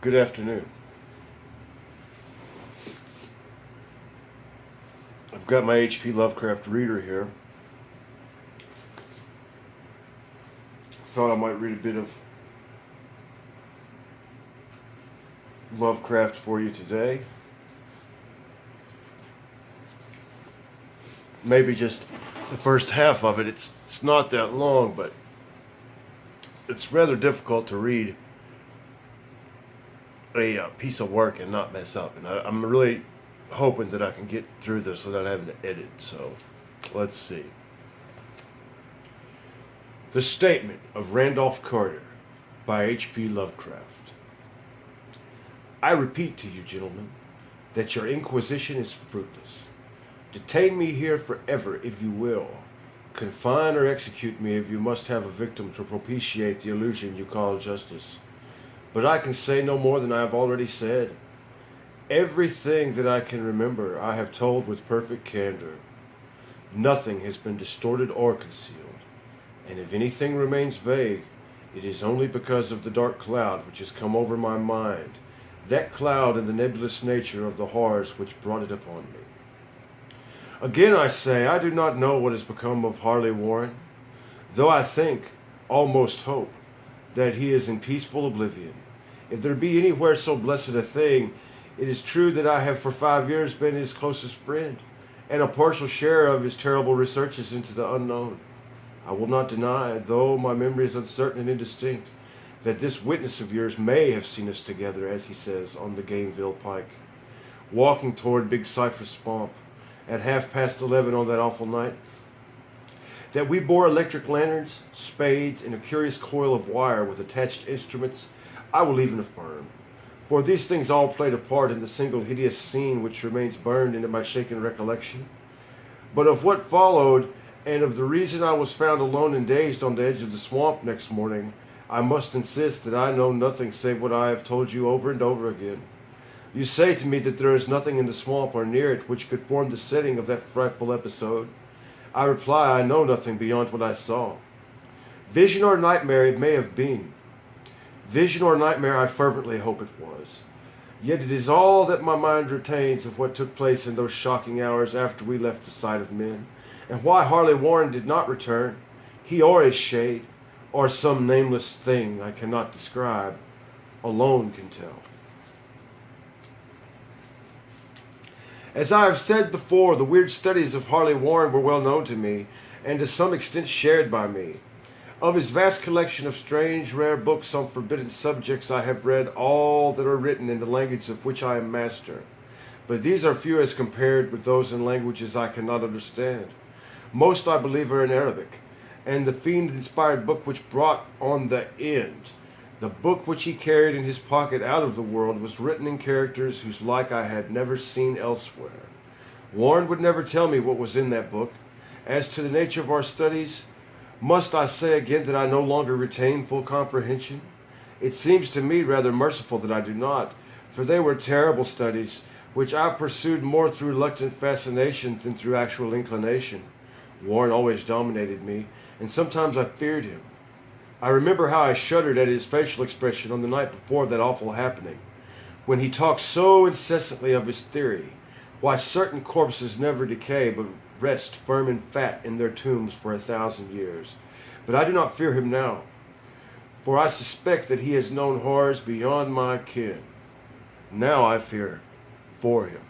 Good afternoon. I've got my H.P. Lovecraft reader here. Thought I might read a bit of Lovecraft for you today. Maybe just the first half of it. It's not that long, but it's rather difficult to read a piece of work and not mess up. And I'm really hoping that I can get through this without having to edit. So let's see. The Statement of Randolph Carter by H.P. Lovecraft. I repeat to you, gentlemen, that your inquisition is fruitless. Detain me here forever if you will. Confine or execute me if you must have a victim to propitiate the illusion you call justice. But I can say no more than I have already said. Everything that I can remember I have told with perfect candor. Nothing has been distorted or concealed. And if anything remains vague, it is only because of the dark cloud which has come over my mind, that cloud and the nebulous nature of the horrors which brought it upon me. Again I say, I do not know what has become of Harley Warren, though I think, almost hope, that he is in peaceful oblivion. If there be anywhere so blessed a thing, it is true that I have for 5 years been his closest friend, and a partial share of his terrible researches into the unknown. I will not deny, though my memory is uncertain and indistinct, that this witness of yours may have seen us together, as he says, on the Gameville Pike, walking toward Big Cypress Swamp at 11:30 on that awful night. That we bore electric lanterns, spades, and a curious coil of wire with attached instruments, I will even affirm. For these things all played a part in the single hideous scene which remains burned into my shaken recollection. But of what followed, and of the reason I was found alone and dazed on the edge of the swamp next morning, I must insist that I know nothing save what I have told you over and over again. You say to me that there is nothing in the swamp or near it which could form the setting of that frightful episode. I reply, I know nothing beyond what I saw. Vision or nightmare it may have been. Vision or nightmare I fervently hope it was. Yet it is all that my mind retains of what took place in those shocking hours after we left the sight of men, and why Harley Warren did not return, he or his shade, or some nameless thing I cannot describe, alone can tell. As I have said before, the weird studies of Harley Warren were well known to me, and to some extent shared by me. Of his vast collection of strange, rare books on forbidden subjects, I have read all that are written in the language of which I am master. But these are few as compared with those in languages I cannot understand. Most, I believe, are in Arabic, and the fiend-inspired book which brought on the end, the book which he carried in his pocket out of the world, was written in characters whose like I had never seen elsewhere. Warren would never tell me what was in that book. As to the nature of our studies, must I say again that I no longer retain full comprehension? It seems to me rather merciful that I do not, for they were terrible studies, which I pursued more through reluctant fascination than through actual inclination. Warren always dominated me, and sometimes I feared him. I remember how I shuddered at his facial expression on the night before that awful happening, when he talked so incessantly of his theory, why certain corpses never decay but rest firm and fat in their tombs for 1,000 years. But I do not fear him now, for I suspect that he has known horrors beyond my ken. Now I fear for him.